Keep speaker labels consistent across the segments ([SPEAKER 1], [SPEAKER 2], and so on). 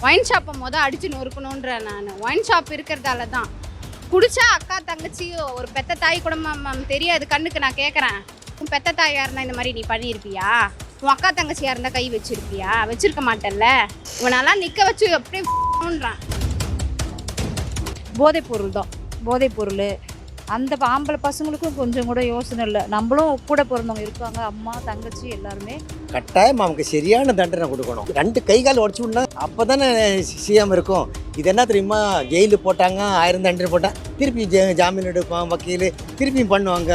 [SPEAKER 1] Wine ஷாப்பை அடித்து நொறுக்கணுன்ற நான். ஒயின் ஷாப் இருக்கிறதால தான் குடிச்சா அக்கா தங்கச்சி ஒரு பெத்த தாய் கூட தெரியாது கண்ணுக்கு. நான் கேட்குறேன், உன் பெத்த தாயாக இருந்தால் இந்த மாதிரி நீ பண்ணியிருப்பியா? உன் அக்கா தங்கச்சியாக இருந்தால் கை வச்சிருப்பியா? வச்சிருக்க மாட்டேல்ல. இவனெல்லாம் நிற்க வச்சு அப்படின்றான்.
[SPEAKER 2] போதைப்பொருள் தான், போதைப்பொருள். அந்த ஆம்பளை பசங்களுக்கும் கொஞ்சம் கூட யோசனை இல்லை. நம்மளும் கூட பிறந்தவங்க இருக்காங்க, அம்மா தங்கச்சி எல்லாருமே.
[SPEAKER 3] கட்டாயம் அவனுக்கு சரியான தண்டனை கொடுக்கணும். 2 கை கால் உடச்சி விடனா அப்போ தானே சிஎம் இருக்கும். இது என்ன தெரியுமா, ஜெயிலு போட்டாங்க, 1000 தண்டனை போட்டால் திருப்பி ஜாமீன் எடுப்பான் வக்கீல், திருப்பியும் பண்ணுவாங்க.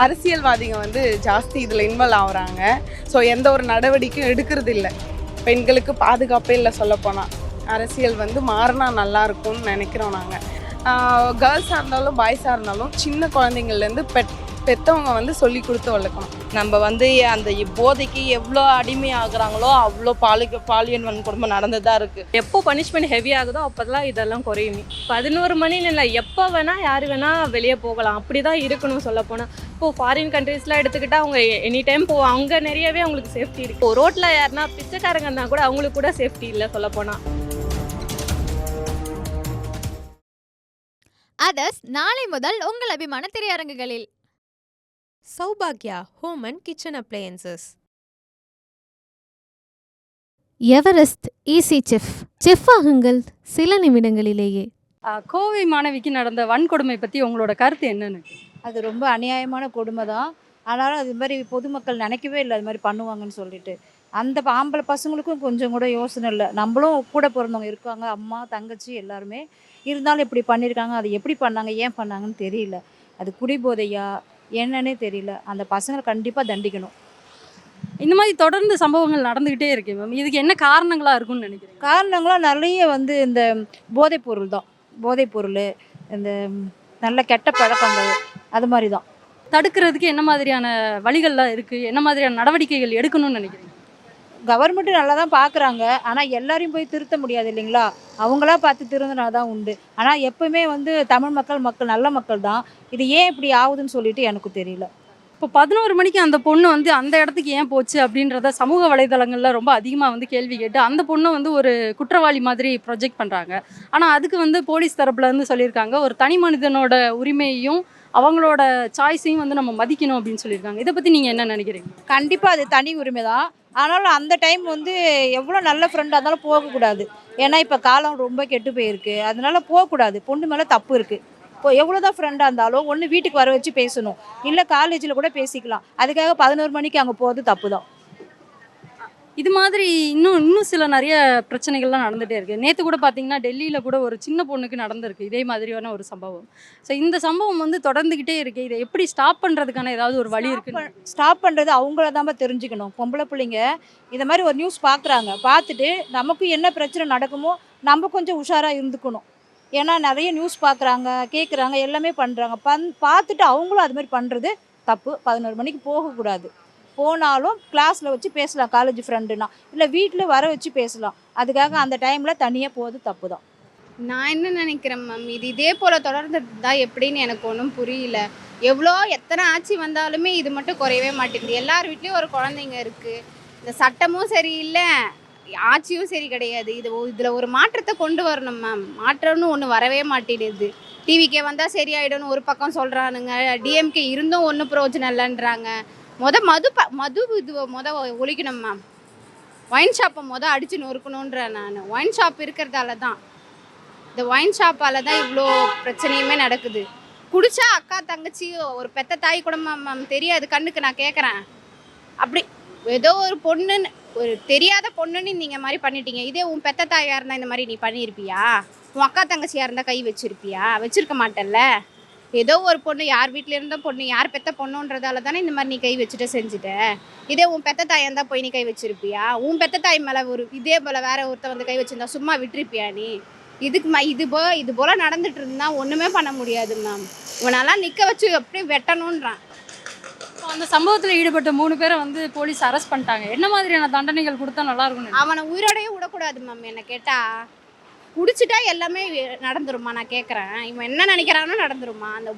[SPEAKER 4] அரசியல்வாதிங்க ஜாஸ்தி இதில் இன்வால்வ் ஆகுறாங்க. ஸோ எந்த ஒரு நடவடிக்கையும் எடுக்கிறது இல்லை. பெண்களுக்கு பாதுகாப்பே இல்லை சொல்லப்போனால். அரசியல் மாறினா நல்லா இருக்கும்னு நினைக்கிறோம் நாங்கள். கேர்ள்ஸாக இருந்தாலும் பாய்ஸாக இருந்தாலும் சின்ன குழந்தைங்கள்லேருந்து பெற்றவங்க சொல்லி கொடுத்து வளர்க்கணும்.
[SPEAKER 5] நம்ம அந்த போதைக்கு எவ்வளோ அடிமை ஆகுறாங்களோ அவ்வளோ பாலியல் வன்கொடுமை நடந்துதான் இருக்குது.
[SPEAKER 6] எப்போ பனிஷ்மெண்ட் ஹெவி ஆகுதோ அப்போதான் இதெல்லாம் குறையுமே. 11 மணின்னு இல்லை, எப்போ வேணால் யார் வேணால் வெளியே போகலாம். அப்படி தான் இருக்கணும் சொல்லப்போனால். இப்போது ஃபாரின் கண்ட்ரீஸ்லாம் எடுத்துக்கிட்டால் அவங்க எனி டைம் போவோம். அங்கே நிறையவே அவங்களுக்கு சேஃப்டி இருக்குது. ரோட்டில் யாருன்னா பிச்சைக்காரங்கன்னா கூட அவங்களுக்கு கூட சேஃப்டி இல்லை சொல்லப்போனால்.
[SPEAKER 7] அதர்ஸ் நாளை முதல் உங்கள் அபிமான திரையரங்குகளில்.
[SPEAKER 8] சௌபாக்யா home and kitchen appliances.
[SPEAKER 7] Everest easy chef ஆகுங்கள் சில நிமிடங்களிலேயே.
[SPEAKER 9] கோவை மாணவிக்கு நடந்த வன்கொடுமை பற்றி உங்களோட கருத்து என்னன்னு?
[SPEAKER 2] அது ரொம்ப அநியாயமான கொடுமை தான். ஆனாலும் அது மாதிரி பொதுமக்கள் நினைக்கவே இல்லை அது மாதிரி பண்ணுவாங்கன்னு சொல்லிட்டு. அந்த ஆம்பளை பசங்களுக்கும் கொஞ்சம் கூட யோசனை இல்லை. நம்மளும் கூட பிறந்தவங்க இருக்காங்க, அம்மா தங்கச்சி எல்லாருமே. இருந்தாலும் இப்படி பண்ணியிருக்காங்க. அது எப்படி பண்ணாங்க, ஏன் பண்ணாங்கன்னு தெரியல. அது குடிபோதையா என்னன்னே தெரியல. அந்த பசங்களை கண்டிப்பாக தண்டிக்கணும்.
[SPEAKER 9] இந்த மாதிரி தொடர்ந்து சம்பவங்கள் நடந்துக்கிட்டே இருக்கு மேம். இதுக்கு என்ன காரணங்களாக இருக்கும்னு நினைக்கிறேன்?
[SPEAKER 2] காரணங்களாம் நிறைய இந்த போதைப்பொருள் தான். போதைப்பொருள், இந்த நல்ல கெட்ட பழக்கங்கள், அது மாதிரி தான்.
[SPEAKER 9] தடுக்கிறதுக்கு என்ன மாதிரியான வழிகள்லாம் இருக்குது, என்ன மாதிரியான நடவடிக்கைகள் எடுக்கணும்னு நினைக்கிறீங்க?
[SPEAKER 2] கவர்மெண்ட்டு நல்லா தான் பார்க்குறாங்க. ஆனால் எல்லாரையும் போய் திருத்த முடியாது இல்லைங்களா? அவங்களா பார்த்து திருந்தினா தான் உண்டு. ஆனால் எப்பவுமே தமிழ் மக்கள் நல்ல மக்கள் தான். இது ஏன் இப்படி ஆகுதுன்னு சொல்லிட்டு எனக்கு தெரியல.
[SPEAKER 9] இப்போ 11 மணிக்கு அந்த பொண்ணு அந்த இடத்துக்கு ஏன் போச்சு அப்படின்றத சமூக வலைதளங்களில் ரொம்ப அதிகமாக கேள்வி கேட்டு அந்த பொண்ணை ஒரு குற்றவாளி மாதிரி ப்ரொஜெக்ட் பண்ணுறாங்க. ஆனால் அதுக்கு போலீஸ் தரப்புலேருந்து சொல்லியிருக்காங்க, ஒரு தனி மனிதனோட உரிமையையும் அவங்களோட சாய்ஸையும் நம்ம மதிக்கணும் அப்படின்னு சொல்லியிருக்காங்க. இதை பற்றி நீங்கள் என்ன நினைக்கிறீங்க?
[SPEAKER 2] கண்டிப்பாக அது தனி உரிமை தான். ஆனாலும் அந்த டைம் எவ்வளோ நல்ல ஃப்ரெண்டாக இருந்தாலும் போகக்கூடாது. ஏன்னா இப்போ காலம் ரொம்ப கெட்டு போயிருக்கு. அதனால போகக்கூடாது. பொண்ணு மேலே தப்பு இருக்குது. இப்போ எவ்வளோ தான் ஃப்ரெண்டாக இருந்தாலும் ஒன்று வீட்டுக்கு வர வச்சு பேசணும், இல்லை காலேஜில் கூட பேசிக்கலாம். அதுக்காக 11 மணிக்கு அங்கே போகிறது தப்பு தான்.
[SPEAKER 9] இது மாதிரி இன்னும் சில நிறைய பிரச்சனைகள்லாம் நடந்துகிட்டே இருக்குது. நேற்று கூட பார்த்தீங்கன்னா டெல்லியில் கூட ஒரு சின்ன பொண்ணுக்கு நடந்திருக்கு இதே மாதிரியான ஒரு சம்பவம். ஸோ இந்த சம்பவம் தொடர்ந்துக்கிட்டே இருக்குது. இதை எப்படி ஸ்டாப் பண்ணுறதுக்கான ஏதாவது ஒரு வழி இருக்குது?
[SPEAKER 2] ஸ்டாப் பண்ணுறது அவங்கள தான் தெரிஞ்சுக்கணும். பொம்பளை பிள்ளைங்க இந்த மாதிரி ஒரு நியூஸ் பார்க்குறாங்க, பார்த்துட்டு நமக்கு என்ன பிரச்சனை நடக்குமோ நம்ம கொஞ்சம் உஷாராக இருந்துக்கணும். ஏன்னா நிறைய நியூஸ் பார்க்குறாங்க, கேட்குறாங்க, எல்லாமே பண்ணுறாங்க. பார்த்துட்டு அவங்களும் அது மாதிரி பண்ணுறது தப்பு. 11 மணிக்கு போகக்கூடாது. போனாலும் கிளாஸில் வச்சு பேசலாம், காலேஜ் ஃப்ரெண்டுனா, இல்லை வீட்டில் வர வச்சு பேசலாம். அதுக்காக அந்த டைமில் தனியாக போகிறது தப்பு தான்.
[SPEAKER 1] நான் என்ன நினைக்கிறேன் மேம், இது இதே போல் தொடர்ந்து தான் எப்படின்னு எனக்கு ஒன்றும் புரியல. எத்தனை ஆட்சி வந்தாலுமே இது மட்டும் குறையவே மாட்டேங்குது. எல்லார் வீட்லேயும் ஒரு குழந்தைங்க இருக்குது. இந்த சட்டமும் சரியில்லை, ஆட்சியும் சரி கிடையாது. இதில் ஒரு மாற்றத்தை கொண்டு வரணும் மேம். மாற்றம்னு ஒன்று வரவே மாட்டேங்குது. டிவிக்கே வந்தால் சரியாயிடும்னு ஒரு பக்கம் சொல்கிறானுங்க, டிஎம்கே இருந்தும் ஒன்றும் பிரயோஜனம் இல்லைன்றாங்க. மது ஒழிக்கணும் மேம். ஒயின் ஷாப்பை அடித்து நொறுக்கணுன்ற நான். ஒயின் ஷாப் இருக்கிறதால தான், இந்த ஒயின் ஷாப்பால் தான் இவ்வளோ பிரச்சனையுமே நடக்குது. குடிச்சா அக்கா தங்கச்சி ஒரு பெத்த தாய் கூட தெரியாது கண்ணுக்கு. நான் கேட்குறேன், அப்படி ஏதோ ஒரு பொண்ணுன்னு, ஒரு தெரியாத பொண்ணுன்னு நீங்கள் மாதிரி பண்ணிட்டீங்க. இதே உன் பெத்த தாயாக இருந்தால் இந்த மாதிரி நீ பண்ணியிருப்பியா? உன் அக்கா தங்கச்சியாக இருந்தால் கை வச்சிருப்பியா? வச்சிருக்க மாட்டேல்ல. ஏதோ ஒரு பொண்ணு, யார் வீட்டில் இருந்த பொண்ணு, யார் பெத்த பொண்ணுன்றதால தானே இந்த மாதிரி நீ கை வச்சுட்டு செஞ்சுட்ட. இதே உன் பெத்த தாயாக இருந்தால் போய் நீ கை வச்சிருப்பியா? உன் பெத்த தாய் மேலே இதே போல் வேற ஒருத்த கை வச்சிருந்தா சும்மா விட்டுருப்பியா நீ? இது போல் நடந்துட்டு இருந்தா ஒன்றுமே பண்ண முடியாது மேம். இவனெல்லாம் நிற்க வச்சு எப்படி வெட்டணுன்றான்.
[SPEAKER 9] அந்த சம்பவத்தில் ஈடுபட்ட 3 பேரை போலீஸ் அரெஸ்ட் பண்ணிட்டாங்க. என்ன மாதிரியான தண்டனைகள் கொடுத்தா நல்லா இருக்கும்?
[SPEAKER 1] அவனை உயிரோடையே விடக்கூடாது மேம். என்ன கேட்டால் குடிச்சிட்டா எல்லாமே நடந்துருமா? நான் கேட்குறேன், இவன் என்ன நினைக்கிறானோ நடந்துருமா? அந்த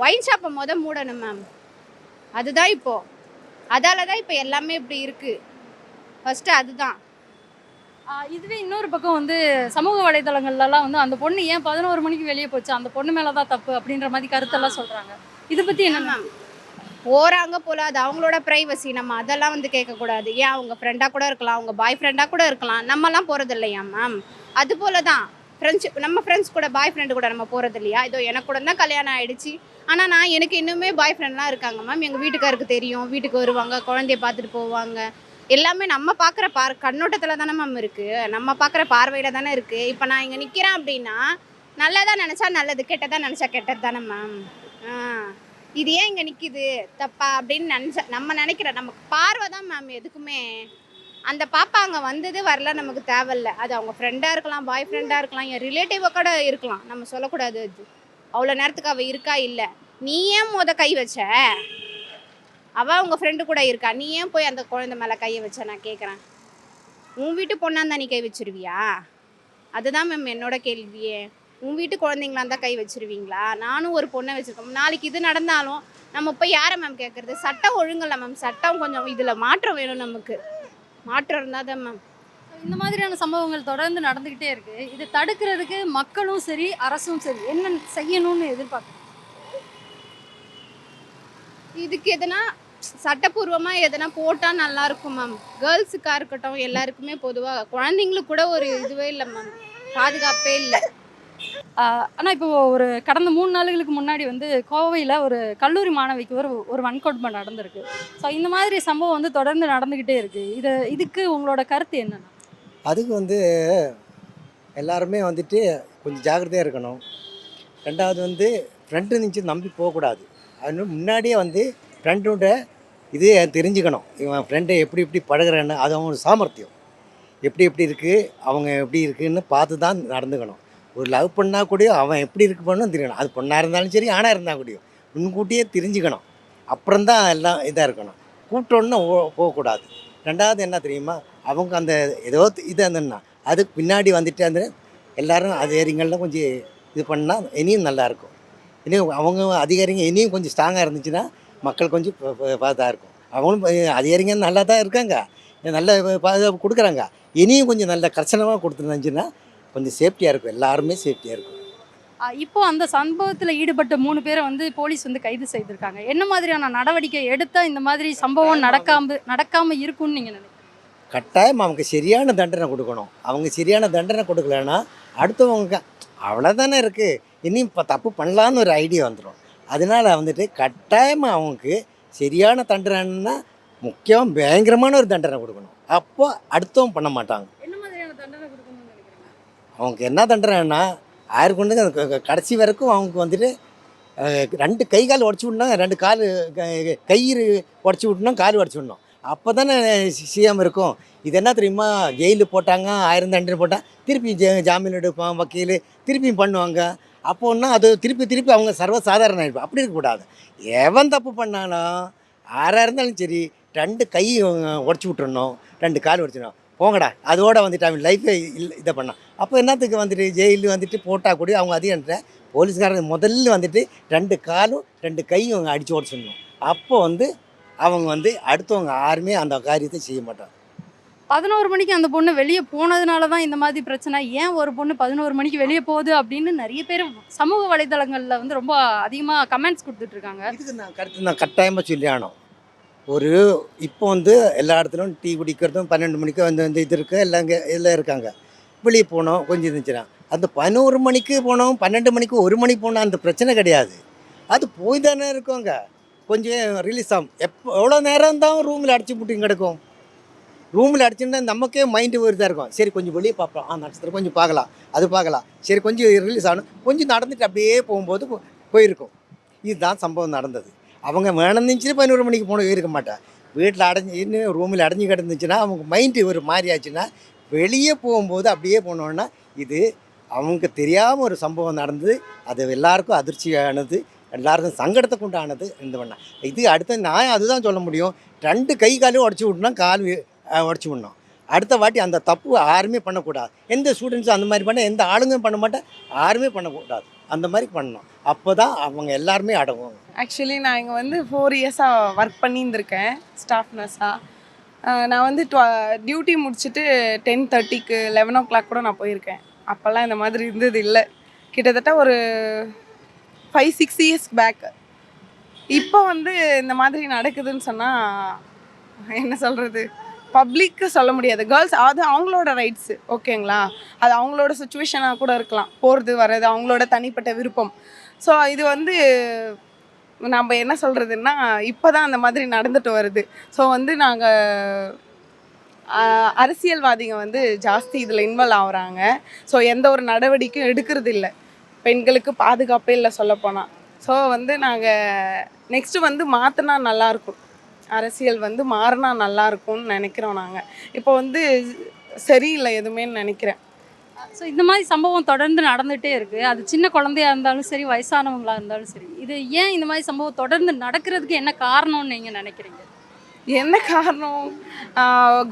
[SPEAKER 1] ஒயின் ஷாப்பை மூடணும் மேம். அதுதான் இப்போது அதால தான் இப்போ எல்லாமே இப்படி இருக்குது. ஃபஸ்ட்டு அதுதான்.
[SPEAKER 9] இதுவே இன்னொரு பக்கம் வந்து சமூக வலைதளங்கள்லாம் வந்து அந்த பொண்ணு ஏன் 11 மணிக்கு வெளியே போச்சு, அந்த பொண்ணு மேலே தான் தப்பு அப்படின்ற மாதிரி கருத்தெல்லாம் சொல்கிறாங்க. இதை பற்றி என்ன மேம்?
[SPEAKER 1] போகிறாங்க போல, அது அவங்களோட ப்ரைவசி. நம்ம அதெல்லாம் வந்து கேட்கக்கூடாது. ஏன் அவங்க ஃப்ரெண்டாக கூட இருக்கலாம், அவங்க பாய் ஃப்ரெண்டாக கூட இருக்கலாம். நம்மலாம் போகிறது இல்லையா மேம்? அது போல தான் ஃப்ரெண்ட்ஷிப். நம்ம ஃப்ரெண்ட்ஸ் கூட, பாய் ஃப்ரெண்டு கூட நம்ம போகிறது இல்லையா? இதோ எனக்கு கூட தான் கல்யாணம் ஆகிடுச்சு. ஆனால் நான் எனக்கு இன்னுமே பாய் ஃப்ரெண்ட்லாம் இருக்காங்க மேம். எங்கள் வீட்டுக்காருக்கு தெரியும், வீட்டுக்கு வருவாங்க, குழந்தைய பார்த்துட்டு போவாங்க. எல்லாமே நம்ம பார்க்குற கண்ணோட்டத்தில் தானே மேம் இருக்குது, நம்ம பார்க்குற பார்வையில் தானே இருக்குது. இப்போ நான் இங்கே நிற்கிறேன் அப்படின்னா நல்லதாக நினச்சா நல்லது, கெட்டதாக நினச்சா கெட்டது தானே மேம். இது ஏன் இங்கே நிற்கிது தப்பா அப்படின்னு நம்ம நினைக்கிற நமக்கு பார்வை தான் மேம் எதுக்குமே. அந்த பாப்பா அங்கே வந்தது வரல நமக்கு தேவையில்ல. அது அவங்க ஃப்ரெண்டாக இருக்கலாம், பாய் ஃப்ரெண்டாக இருக்கலாம், என் ரிலேட்டிவாக கூட இருக்கலாம். நம்ம சொல்லக்கூடாது. அது அவ்வளோ நேரத்துக்கு அவள் இருக்கா இல்லை. நீ ஏன் கை வச்ச? அவள் உங்கள் ஃப்ரெண்டு கூட இருக்கா, நீ ஏன் போய் அந்த குழந்தை மேலே கையை வச்ச? நான் கேட்குறேன். உன் வீட்டு பொண்ணாக இருந்தால் நீ கை வச்சிருவியா? அதுதான் மேம் என்னோட கேள்வியே. உன் வீட்டு குழந்தைங்களா இருந்தால் கை வச்சிருவீங்களா? நானும் ஒரு பொண்ணை வச்சுருக்கோம். நாளைக்கு இது நடந்தாலும் நம்ம போய் யாரை மேம் கேட்குறது? சட்டம் ஒழுங்கல்ல மேம். சட்டம் கொஞ்சம் இதில் மாற்றம் வேணும். நமக்கு மாற்றம் இருந்தால் தான் மேம்.
[SPEAKER 9] இந்த மாதிரியான சம்பவங்கள் தொடர்ந்து நடந்துக்கிட்டே இருக்குது. இதை தடுக்கிறதுக்கு மக்களும் சரி, அரசும் சரி என்ன செய்யணும்னு எதிர்பார்க்குறேன்?
[SPEAKER 1] இதுக்கு எதனா சட்டப்பூர்வமாக எதனா போட்டால் நல்லாயிருக்கும் மேம். கேர்ள்ஸுக்காக இருக்கட்டும், எல்லாருக்குமே பொதுவாக. குழந்தைங்களுக்கு கூட ஒரு இதுவே இல்லை மேம், பாதுகாப்பே இல்லை.
[SPEAKER 9] ஆனால் இப்போ ஒரு கடந்த 3 நாளுகளுக்கு முன்னாடி வந்து கோவையில் ஒரு கல்லூரி மாணவிக்கு ஒரு வன்கொடுமை நடந்திருக்கு. ஸோ இந்த மாதிரி சம்பவம் வந்து தொடர்ந்து நடந்துக்கிட்டே இருக்குது. இதுக்கு உங்களோட கருத்து என்னென்னா?
[SPEAKER 3] அதுக்கு வந்து எல்லாருமே வந்துட்டு கொஞ்சம் ஜாக்கிரதையாக இருக்கணும். ரெண்டாவது வந்து ஃப்ரெண்டு இருந்துச்சு நம்பி போகக்கூடாது. அது முன்னாடியே வந்து ஃப்ரெண்டோட இது தெரிஞ்சுக்கணும். இவன் ஃப்ரெண்டை எப்படி எப்படி பழகுறேன்னு, அது அவனோட சாமர்த்தியம் எப்படி இருக்குது, அவங்க எப்படி இருக்குதுன்னு பார்த்து தான் நடந்துக்கணும். ஒரு லவ் பண்ணால் கூட அவன் எப்படி இருக்கு பண்ணணும் தெரியணும். அது பொண்ணாக இருந்தாலும் சரி, ஆணாக இருந்தால் கூடயும் முன்கூட்டியே தெரிஞ்சுக்கணும். அப்புறம்தான் எல்லாம் இதாக இருக்கணும். கூட்டோன்னு போகக்கூடாது. ரெண்டாவது என்ன தெரியுமா, அவங்க அந்த ஏதோ இது இருந்ததுன்னா அதுக்கு பின்னாடி வந்துட்டு அந்த எல்லோரும் அதிகாரிகள்லாம் கொஞ்சம் இது பண்ணால் இனியும் நல்லாயிருக்கும். இனியும் அவங்க அதிகாரிங்க இனியும் கொஞ்சம் ஸ்ட்ராங்காக இருந்துச்சுன்னா மக்கள் கொஞ்சம் பார்த்தா இருக்கும். அவங்களும் அதிகாரிங்க நல்லா தான் இருக்காங்க, நல்ல பாதுகாப்பு கொடுக்குறாங்க. இனியும் கொஞ்சம் நல்ல கர்சனமாக கொடுத்துருந்துச்சுன்னா கொஞ்சம் சேஃப்டியாக இருக்கும், எல்லாருமே சேஃப்டியாக இருக்கும்.
[SPEAKER 9] இப்போ அந்த சம்பவத்தில் ஈடுபட்ட 3 பேரை வந்து போலீஸ் வந்து கைது செய்திருக்காங்க. என்ன மாதிரியான நடவடிக்கை எடுத்தால் இந்த மாதிரி சம்பவம் நடக்காமல் இருக்கும்னு நீங்கள் நினைக்கிறீங்க?
[SPEAKER 3] கட்டாயம் அவங்க சரியான தண்டனை கொடுக்கணும். அவங்க சரியான தண்டனை கொடுக்கலன்னா அடுத்தவங்க அவ்வளோதானே இருக்குது, இனியும் இப்போ தப்பு பண்ணலான்னு ஒரு ஐடியா வந்துடும். அதனால் வந்துட்டு கட்டாயமாக அவங்களுக்கு சரியான தண்டனைன்னா முக்கியம் பயங்கரமான ஒரு தண்டனை கொடுக்கணும். அப்போ அடுத்தவங்க பண்ண மாட்டாங்க.
[SPEAKER 9] என்ன மாதிரியான தண்டனை கொடுக்கணும்னு நினைக்கிறீங்க?
[SPEAKER 3] அவங்க என்ன தண்டனைன்னா ஆயிரக்கொண்டு கடைசி வரைக்கும் அவங்க வந்துட்டு 2 கை கால் உடச்சி விடணும், 2 கால் கயிறு உடச்சி விட்டணும், கால் உடச்சி விடணும். அப்போ தானே சிஎம் இருக்கும். இது என்ன தெரியுமா, ஜெயிலில் போட்டாங்க, 1000 தண்டனை போட்டால் திருப்பி ஜாமீன் எடுப்பான் வக்கீல், திருப்பியும் பண்ணுவாங்க. அப்போன்னா அது திருப்பி அவங்க சர்வசாதாரண ஆகிடும். அப்படி இருக்கக்கூடாது. எவன் தப்பு பண்ணாலும் யாராக இருந்தாலும் சரி 2 கை உடச்சி விட்டுறணும், 2 கால் உடச்சிடணும். போங்கடா அதோடு வந்துட்டு அவன் லைஃபே இதை பண்ணான். அப்போ என்னத்துக்கு வந்துட்டு ஜெயிலு வந்துட்டு போட்டால் கூட அவங்க அதிகன்ற போலீஸ்காரங்க முதல்ல வந்துட்டு 2 காலும் 2 கையும் அவங்க அடித்து உடச்சிடணும். அப்போ வந்து அவங்க வந்து அடுத்தவங்க யாருமே அந்த காரியத்தை செய்ய மாட்டாங்க.
[SPEAKER 9] 11 மணிக்கு அந்த பொண்ணு வெளியே போனதுனால தான் இந்த மாதிரி பிரச்சனை. ஏன் ஒரு பொண்ணு 11 மணிக்கு வெளியே போகுது அப்படின்னு நிறைய பேர் சமூக வலைதளங்களில் வந்து ரொம்ப அதிகமாக கமெண்ட்ஸ் கொடுத்துட்ருக்காங்க.
[SPEAKER 3] இதுக்கு நான் கருத்து நான் கட்டாயமாக சொல்லி ஆனோம். ஒரு இப்போ வந்து எல்லா இடத்துலையும் டீ குடிக்கிறதும் 12 மணிக்கு வந்து இது இருக்குது, எல்லாம் இருக்காங்க. வெளியே போனோம் கொஞ்சம் இருந்துச்சுன்னா அந்த 11 மணிக்கு போனோம், 12 மணிக்கு 1 மணிக்கு போனோம், அந்த பிரச்சனை கிடையாது. அது போய் தானே இருக்கோங்க. கொஞ்சம் ரிலீஸ் ஆகும். எவ்வளோ நேரம் தான் ரூமில் அடைச்சி போட்டு கிடக்கும். ரூமில் அடிச்சுன்னா நமக்கே மைண்டு ஒரு இதாக இருக்கும். சரி கொஞ்சம் வெளியே பார்ப்போம், நட்சத்திரம் கொஞ்சம் பார்க்கலாம், அது பார்க்கலாம், சரி கொஞ்சம் ரிலீஸ் ஆகணும், கொஞ்சம் நடந்துட்டு அப்படியே போகும்போது போயிருக்கும். இதுதான் சம்பவம் நடந்தது. அவங்க வேணும்னுச்சுன்னா 11 மணிக்கு போன இருக்க மாட்டேன். வீட்டில் அடைஞ்சி ரூமில் அடைஞ்சி கிடந்துச்சுன்னா அவங்க மைண்டு ஒரு மாதிரி ஆச்சுன்னா வெளியே போகும்போது அப்படியே போனோன்னா இது அவங்க தெரியாமல் ஒரு சம்பவம் நடந்தது. அது எல்லாருக்கும் அதிர்ச்சியானது, எல்லாருக்கும் சங்கடத்தை கொண்டானது. இந்த பண்ண இது அடுத்த நான் அதுதான் சொல்ல முடியும். 2 கை காலையும் உடச்சி விட்டோம்னா கால் உடச்சி விடணும். அடுத்த வாட்டி அந்த தப்பு யாருமே பண்ணக்கூடாது. எந்த ஸ்டூடெண்ட்ஸும் அந்த மாதிரி பண்ண எந்த ஆளுங்களும் பண்ண மாட்டேன், யாருமே பண்ணக்கூடாது. அந்த மாதிரி பண்ணணும். அப்போ தான் அவங்க எல்லாருமே அடங்குவாங்க.
[SPEAKER 4] ஆக்சுவலி நான் இங்கே வந்து 4 இயர்ஸாக ஒர்க் பண்ணியிருந்திருக்கேன் ஸ்டாஃப் நர்ஸாக. நான் வந்து டியூட்டி முடிச்சுட்டு 10:30க்கு 11 o'clock கூட நான் போயிருக்கேன். அப்போல்லாம் இந்த மாதிரி இருந்தது இல்லை. கிட்டத்தட்ட ஒரு 5-6 years பேக். இப்போ வந்து இந்த மாதிரி நடக்குதுன்னு சொன்னால் என்ன சொல்கிறது, பப்ளிக்கு சொல்ல முடியாது. கேர்ள்ஸ் அது அவங்களோட ரைட்ஸு, ஓகேங்களா? அது அவங்களோட சுச்சுவேஷனாக கூட இருக்கலாம், போகிறது வர்றது அவங்களோட தனிப்பட்ட விருப்பம். ஸோ இது வந்து நம்ம என்ன சொல்கிறதுன்னா இப்போ தான் அந்த மாதிரி நடந்துட்டு வருது. ஸோ வந்து நாங்கள் அரசியல்வாதிங்க வந்து ஜாஸ்தி இதில் இன்வால்வ் ஆகுறாங்க. ஸோ எந்த ஒரு நடவடிக்கையும் எடுக்கிறது இல்லை, பெண்களுக்கு பாதுகாப்பே இல்லை சொல்லப்போனால். ஸோ வந்து நாங்கள் நெக்ஸ்ட்டு வந்து மாற்றினா நல்லாயிருக்கும், அரசியல் வந்து மாறினா நல்லாயிருக்கும்னு நினைக்கிறோம். நாங்கள் இப்போ வந்து சரியில்லை எதுவுமேன்னு நினைக்கிறேன்.
[SPEAKER 9] ஸோ இந்த மாதிரி சம்பவம் தொடர்ந்து நடந்துகிட்டே இருக்குது. அது சின்ன குழந்தையா இருந்தாலும் சரி, வயசானவங்களா இருந்தாலும் சரி. இது ஏன் இந்த மாதிரி சம்பவம் தொடர்ந்து நடக்கிறதுக்கு என்ன காரணம்னு நீங்கள் நினைக்கிறீங்க?
[SPEAKER 4] என்ன காரணம்?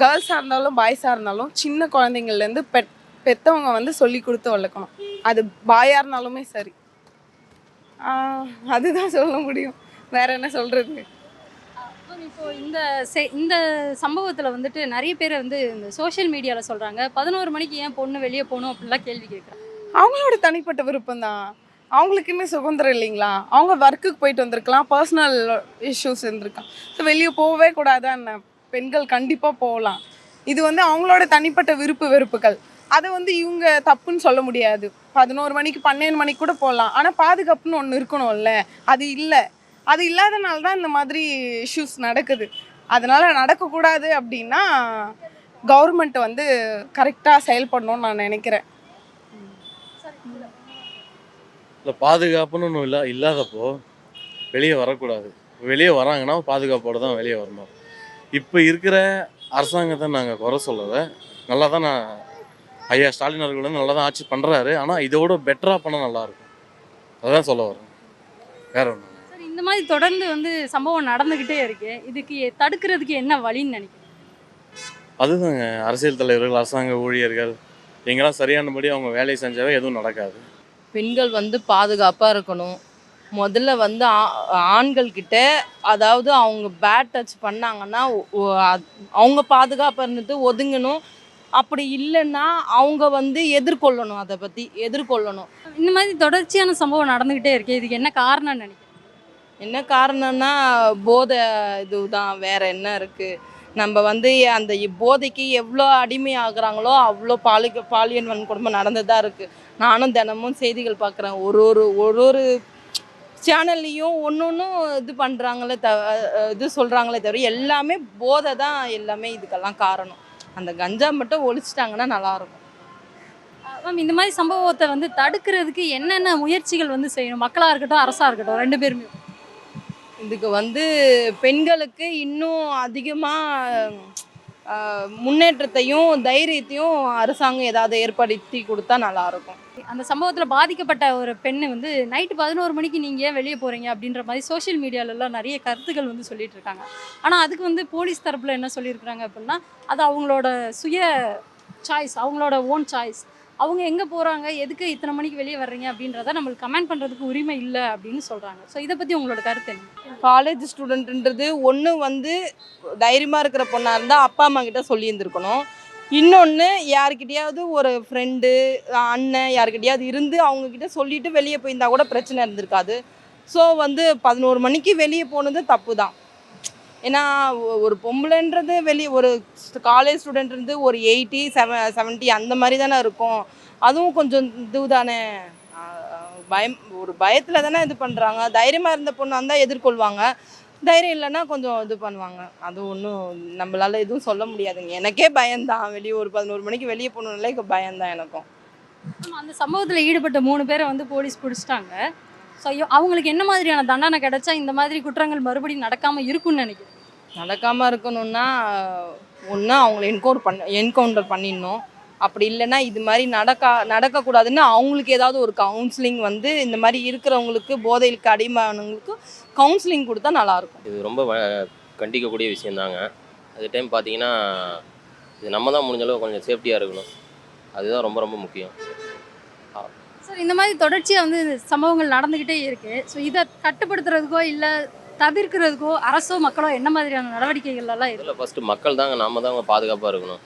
[SPEAKER 4] கேர்ள்ஸாக இருந்தாலும் பாய்ஸாக இருந்தாலும் சின்ன குழந்தைங்கள்லேருந்து பெற்றவங்க வந்து சொல்லி கொடுத்து வளர்க்கணும். அது பாயாக இருந்தாலுமே சரி. அதுதான் சொல்ல முடியும், வேற என்ன சொல்கிறது?
[SPEAKER 9] இப்போ இந்த சம்பவத்தில் வந்துட்டு நிறைய பேர் வந்து இந்த சோஷியல் மீடியாவில் சொல்கிறாங்க 11 மணிக்கு ஏன் பொண்ணு வெளியே போகணும் அப்படிலாம் கேள்வி கேட்குறாங்க.
[SPEAKER 4] அவங்களோட தனிப்பட்ட விருப்பம் தான், அவங்களுக்குமே சுதந்திரம் இல்லைங்களா? அவங்க ஒர்க்குக்கு போயிட்டு வந்திருக்கலாம், பர்சனல் இஷ்யூஸ் இருந்திருக்கான். ஸோ வெளியே போகவே கூடாதான்னு பெண்கள் கண்டிப்பாக போகலாம். இது வந்து அவங்களோட தனிப்பட்ட வெறுப்புகள். அதை வந்து இவங்க தப்புன்னு சொல்ல முடியாது. 11 மணிக்கு 12 மணிக்கு கூட போகலாம். ஆனால் பாதுகாப்புன்னு ஒன்று இருக்கணும்ல, அது இல்லை. அது இல்லாதனால தான் இந்த மாதிரி இஷ்யூஸ் நடக்குது. அதனால் நடக்கக்கூடாது அப்படின்னா கவர்மெண்ட் வந்து கரெக்டாக செயல்படணும்னு நான் நினைக்கிறேன்.
[SPEAKER 10] இல்லை, பாதுகாப்புன்னு ஒன்று இல்லாதப்போ வெளியே வரக்கூடாது. வெளியே வராங்கன்னா பாதுகாப்போடு தான் வெளியே வரணும். இப்போ இருக்கிற அரசாங்கத்தை நாங்கள் குறை சொல்லலை, நல்லா தான் ஐயா ஸ்டாலின் அவர்கள் வந்து நல்லா தான் ஆட்சி பண்ணுறாரு. ஆனால் இதோட பெட்டராக பண்ணால் நல்லாயிருக்கும், அதான் சொல்ல வரேன், வேற ஒன்று.
[SPEAKER 9] சரி, இந்த மாதிரி தொடர்ந்து வந்து சம்பவம் நடந்துக்கிட்டே இருக்கு. இதுக்கு தடுக்கிறதுக்கு என்ன வழின்னு நினைக்கிறீங்க?
[SPEAKER 10] அதுதாங்க, அரசியல் தலைவர்கள், அரசாங்க ஊழியர்கள் எங்கெல்லாம் சரியானபடி அவங்க வேலையை செஞ்சாவே எதுவும் நடக்காது.
[SPEAKER 5] பெண்கள் வந்து பாதுகாப்பாக இருக்கணும். முதல்ல வந்து ஆண்கள்கிட்ட, அதாவது அவங்க பேட் டச் பண்ணாங்கன்னா அவங்க பாதுகாப்பாக இருந்துட்டு ஒதுங்கணும். அப்படி இல்லைன்னா அவங்க வந்து எதிர்கொள்ளணும், அதை பற்றி எதிர்கொள்ளணும்.
[SPEAKER 9] இந்த மாதிரி தொடர்ச்சியான சம்பவம் நடந்துக்கிட்டே இருக்கு. இதுக்கு என்ன காரணம்னு நினைக்கிறேன்?
[SPEAKER 5] என்ன காரணம்னா போதை இதுதான், வேற என்ன இருக்குது? நம்ம வந்து அந்த போதைக்கு எவ்வளோ அடிமையாகிறாங்களோ அவ்வளோ பாலியல் வன்கொடுமை நடந்துதான் இருக்குது. நானும் தினமும் செய்திகள் பார்க்குறேன். ஒரு சேனல்லையும் ஒன்றும் இது பண்ணுறாங்களே இது சொல்கிறாங்களே தவிர எல்லாமே போதை தான், எல்லாமே இதுக்கெல்லாம் காரணம். அந்த கஞ்சா மட்டும் ஒழிச்சிட்டாங்கன்னா நல்லாயிருக்கும்.
[SPEAKER 9] மேம், இந்த மாதிரி சம்பவத்தை வந்து தடுக்கிறதுக்கு என்னென்ன முயற்சிகள் வந்து செய்யணும்? மக்களாக இருக்கட்டும், அரசாக இருக்கட்டும், 2 பேருமே.
[SPEAKER 5] இதுக்கு வந்து பெண்களுக்கு இன்னும் அதிகமாக முன்னேற்றத்தையும் தைரியத்தையும் அரசாங்கம் ஏதாவது ஏற்படுத்தி கொடுத்தா நல்லாயிருக்கும்.
[SPEAKER 9] அந்த சம்பவத்தில் பாதிக்கப்பட்ட ஒரு பெண்ணு வந்து நைட்டு 11 மணிக்கு நீங்கள் ஏன் வெளியே போகிறீங்க அப்படின்ற மாதிரி சோஷியல் மீடியாலெலாம் நிறைய கருத்துக்கள் வந்து சொல்லிட்டு இருக்காங்க. ஆனால் அதுக்கு வந்து போலீஸ் தரப்பில் என்ன சொல்லியிருக்கிறாங்க அப்படின்னா, அது அவங்களோட சுய சாய்ஸ், அவங்களோட ஓன் சாய்ஸ். அவங்க எங்கே போகிறாங்க, எதுக்கு இத்தனை மணிக்கு வெளியே வர்றீங்க அப்படின்றத நம்மளுக்கு கமெண்ட் பண்ணுறதுக்கு உரிமை இல்லை அப்படின்னு சொல்கிறாங்க. ஸோ இதை பற்றி உங்களோட கருத்து என்ன?
[SPEAKER 5] காலேஜ் ஸ்டூடெண்ட்ன்றது ஒன்று வந்து தைரியமாக இருக்கிற பொண்ணாக இருந்தால் அப்பா அம்மா கிட்ட சொல்லியிருந்துருக்கணும். இன்னொன்று யாருக்கிட்டையாவது ஒரு ஃப்ரெண்டு, அண்ணன் யாருக்கிட்டையாவது இருந்து அவங்கக்கிட்ட சொல்லிவிட்டு வெளியே போயிருந்தா கூட பிரச்சனை இருந்திருக்காது. ஸோ வந்து 11 மணிக்கு வெளியே போனது தப்பு தான். ஏன்னா ஒரு பொம்பளைன்றது வெளியே, ஒரு காலேஜ் ஸ்டூடெண்ட் இருந்து ஒரு 80, 70 அந்த மாதிரி தானே இருக்கும். அதுவும் கொஞ்சம் இது தானே, ஒரு பயத்தில் தானே இது பண்ணுறாங்க. தைரியமாக இருந்த பொண்ணு வந்தால் எதிர்கொள்வாங்க, தைரியம் இல்லைன்னா கொஞ்சம் இது பண்ணுவாங்க. அது ஒன்றும் நம்மளால் எதுவும் சொல்ல முடியாதுங்க. எனக்கே பயம்தான், வெளியே ஒரு 11 மணிக்கு வெளியே போகணுன்னாலே பயம்தான் எனக்கும்.
[SPEAKER 9] அந்த சம்பவத்தில் ஈடுபட்ட 3 பேரை வந்து போலீஸ் பிடிச்சிட்டாங்க. ஸோ அவங்களுக்கு என்ன மாதிரியான தண்டனை கிடைச்சா இந்த மாதிரி குற்றங்கள் மறுபடியும் நடக்காமல் இருக்கும்னு நினைக்கிறேன்?
[SPEAKER 5] நடக்காமல் இருக்கணும்னா ஒன்று அவங்கள என்கவுண்டர் பண்ணிடணும். அப்படி இல்லைன்னா இது மாதிரி நடக்கக்கூடாதுன்னு அவங்களுக்கு ஏதாவது ஒரு கவுன்சிலிங் வந்து இந்த மாதிரி இருக்கிறவங்களுக்கு, போதைக்கு அடிமையானவங்களுக்கு கவுன்சிலிங் கொடுத்தா நல்லாயிருக்கும்.
[SPEAKER 11] இது ரொம்ப கண்டிக்கக்கூடிய விஷயந்தாங்க. அது டைம் பார்த்தீங்கன்னா இது நம்ம தான் முடிஞ்சளவு கொஞ்சம் சேஃப்டியாக இருக்கணும், அதுதான் ரொம்ப ரொம்ப முக்கியம்.
[SPEAKER 9] சார் இந்த மாதிரி தொடர்ச்சியாக வந்து சம்பவங்கள் நடந்துக்கிட்டே இருக்குது. ஸோ இதை கட்டுப்படுத்துறதுக்கோ இல்லை தவிர்க்கிறதுக்கோ அரசோ மக்களோ என்ன மாதிரியான நடவடிக்கைகள் எல்லாம் இருக்குது?
[SPEAKER 11] இதில் ஃபஸ்ட்டு மக்கள் தாங்க, நம்ம தான் பாதுகாப்பாக இருக்கணும்.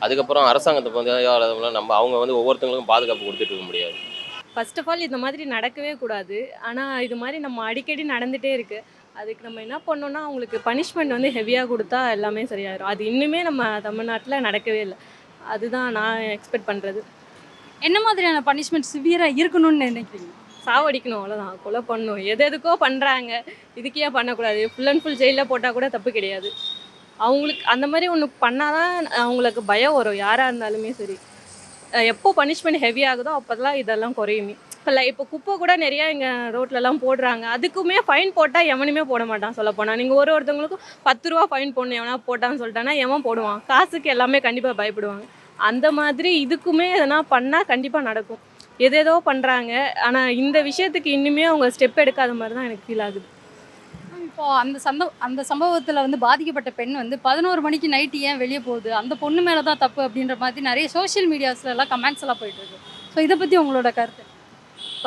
[SPEAKER 11] அதுக்கப்புறம் அரசாங்கத்தை வந்து நம்ம அவங்க வந்து ஒவ்வொருத்தங்களுக்கும் பாதுகாப்பு கொடுத்துட்டு இருக்க முடியாது.
[SPEAKER 6] ஃபர்ஸ்ட் ஆஃப் ஆல் இந்த மாதிரி நடக்கவே கூடாது. ஆனால் இது மாதிரி நம்ம அடிக்கடி நடந்துகிட்டே இருக்குது. அதுக்கு நம்ம என்ன பண்ணோம்னா அவங்களுக்கு பனிஷ்மெண்ட் வந்து ஹெவியாக கொடுத்தா எல்லாமே சரியாயிடும். அது இன்னுமே நம்ம தமிழ்நாட்டில் நடக்கவே இல்லை. அதுதான் நான் எக்ஸ்பெக்ட் பண்ணுறது.
[SPEAKER 9] என்ன மாதிரியான பனிஷ்மெண்ட் சிவியராக இருக்கணும்னு நினைக்கிறீங்க?
[SPEAKER 6] சாவடிக்கணும், அவ்வளோதான். கொலை பண்ணணும், எதுக்கோ பண்ணுறாங்க, இதுக்கே பண்ணக்கூடாது. ஃபுல் அண்ட் ஃபுல் ஜெயிலில் போட்டால் கூட தப்பு கிடையாது. அவங்களுக்கு அந்த மாதிரி ஒன்று பண்ணால் தான் அவங்களுக்கு பயம் வரும், யாராக இருந்தாலுமே சரி. எப்போ பனிஷ்மெண்ட் ஹெவி ஆகுதோ அப்போ தான் இதெல்லாம் குறையுமே. இப்போ குப்பை கூட நிறையா இங்கே ரோட்லலாம் போடுறாங்க. அதுக்குமே ஃபைன் போட்டால் எவனுமே போட மாட்டான். சொல்லப்போனால் நீங்கள் ஒருத்தவங்களுக்கும் 10 ரூபா ஃபைன் போடணும், எவனா போட்டான்னு சொல்லிட்டானா எவன் போடுவான்? காசுக்கு எல்லாமே கண்டிப்பாக பயப்படுவாங்க. அந்த மாதிரி இதுக்குமே எதனா பண்ணால் கண்டிப்பாக நடக்கும். எதேதோ பண்ணுறாங்க, ஆனால் இந்த விஷயத்துக்கு இன்னுமே அவங்க ஸ்டெப் எடுக்காத மாதிரி தான் எனக்கு ஃபீல் ஆகுது.
[SPEAKER 9] இப்போ அந்த சம்பவத்தில் வந்து பாதிக்கப்பட்ட பெண் வந்து 11 மணிக்கு நைட்டு ஏன் வெளியே போகுது, அந்த பொண்ணு மேலே தான் தப்பு அப்படின்ற மாதிரி நிறைய சோஷியல் மீடியாஸ்ல எல்லாம் கமெண்ட்ஸ் எல்லாம் போயிட்டு இருக்கு. ஸோ இதை பற்றி உங்களோட கருத்து?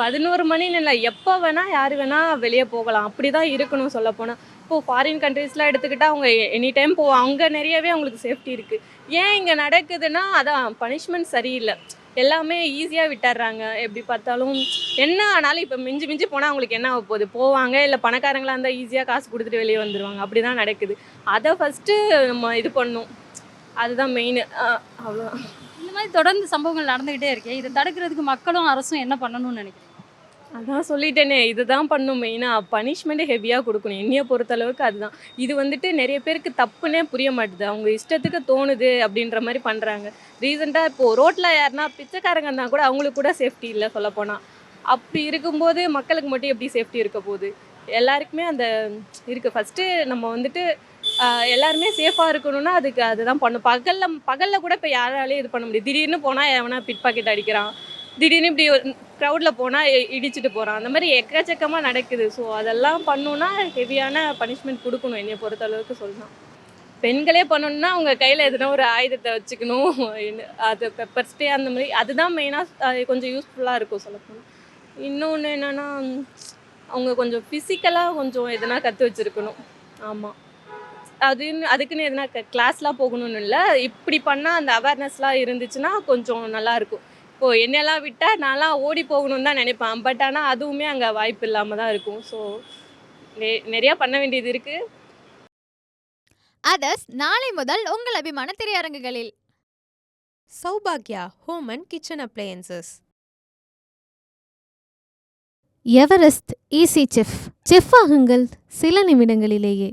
[SPEAKER 6] 11 மணின்னு இல்லை, எப்போ வேணால் யார் வேணால் வெளியே போகலாம். அப்படி தான் இருக்கணும் சொல்லப்போனால். இப்போது ஃபாரின் கண்ட்ரீஸ்லாம் எடுத்துக்கிட்டால் அவங்க எனி டைம் போவாங்க. அங்கே நிறையவே அவங்களுக்கு சேஃப்டி இருக்குது. ஏன் இங்கே நடக்குதுன்னா அதான் பனிஷ்மெண்ட் சரியில்லை. எல்லாமே ஈஸியாக விட்டுறாங்க. எப்படி பார்த்தாலும் என்ன ஆனாலும் இப்போ மிஞ்சி மிஞ்சி போனால் அவங்களுக்கு என்ன ஆக போகுது? போவாங்க, இல்லை பணக்காரங்களாக இருந்தால் ஈஸியாக காசு கொடுத்துட்டு வெளியே வந்துடுவாங்க. அப்படி தான் நடக்குது. அதை ஃபஸ்ட்டு நம்ம இது பண்ணணும். அதுதான் மெயின். அவ்வளோதான்.
[SPEAKER 9] இந்த மாதிரி தொடர்ந்து சம்பவங்கள் நடந்துக்கிட்டே இருக்கே, இதை தடுக்கிறதுக்கு மக்களும் அரசும் என்ன பண்ணணும்னு நினைக்கிறீங்க?
[SPEAKER 6] அதான் சொல்லிட்டேனே, இதுதான் பண்ணும் மெயினாக. பனிஷ்மெண்ட்டு ஹெவியாக கொடுக்கணும். என்னையை பொறுத்தளவுக்கு அதுதான். இது வந்துட்டு நிறைய பேருக்கு தப்புன்னே புரிய மாட்டுது. அவங்க இஷ்டத்துக்கு தோணுது அப்படின்ற மாதிரி பண்ணுறாங்க. ரீசெண்டாக இப்போது ரோட்டில் யாருன்னா பிச்சைக்காரங்க இருந்தால் கூட அவங்களுக்கு கூட சேஃப்டி இல்லை சொல்லப்போனால். அப்படி இருக்கும்போது மக்களுக்கு மட்டும் எப்படி சேஃப்டி இருக்க போகுது? எல்லாருக்குமே அந்த இருக்குது. ஃபஸ்ட்டு நம்ம வந்துட்டு எல்லாருமே சேஃபாக இருக்கணும்னா அதுதான் பண்ணும். பகலில் கூட இப்போ யாராலையும் இது பண்ண முடியும். திடீர்னு போனால் எவனா பிட் பாக்கெட் அடிக்கிறான், திடீர்னு இப்படி க்ரௌடில் போனால் இடிச்சிட்டு போகிறான். அந்த மாதிரி எக்கச்சக்கமாக நடக்குது. ஸோ அதெல்லாம் பண்ணணுன்னா ஹெவியான பனிஷ்மெண்ட் கொடுக்கணும். என்னை பொறுத்தளவுக்கு சொல்லலாம். பெண்களே பண்ணணுன்னா அவங்க கையில் எதுனா ஒரு ஆயுதத்தை வச்சுக்கணும். அது பெப்பர் ஸ்ப்ரே அந்த மாதிரி அதுதான் மெயினாக கொஞ்சம் யூஸ்ஃபுல்லாக இருக்கும் சொல்லப்போனால். இன்னொன்று என்னென்னா அவங்க கொஞ்சம் ஃபிசிக்கலாக கொஞ்சம் எதனா கற்று வச்சுருக்கணும். ஆமாம், அதுக்குன்னு எதனா கிளாஸ்லாம் போகணும்னு இல்லை. இப்படி பண்ணால் அந்த அவேர்னஸ்லாம் இருந்துச்சுன்னா கொஞ்சம் நல்லாயிருக்கும். இப்போது என்னெல்லாம் விட்டால் நான்லாம் ஓடி போகணுன்னு தான் நினைப்பேன். பட் ஆனால் அதுவுமே அங்கே வாய்ப்பு இல்லாமல் தான் இருக்கும். ஸோ நிறையா பண்ண வேண்டியது இருக்குது.
[SPEAKER 7] அதர்ஸ் நாளை முதல் உங்கள் அபிமான திரையரங்குகளில்.
[SPEAKER 8] சௌபாக்யா home and kitchen appliances.
[SPEAKER 7] Everest easy chef. Chef ஆகுங்கள் சில நிமிடங்களிலேயே.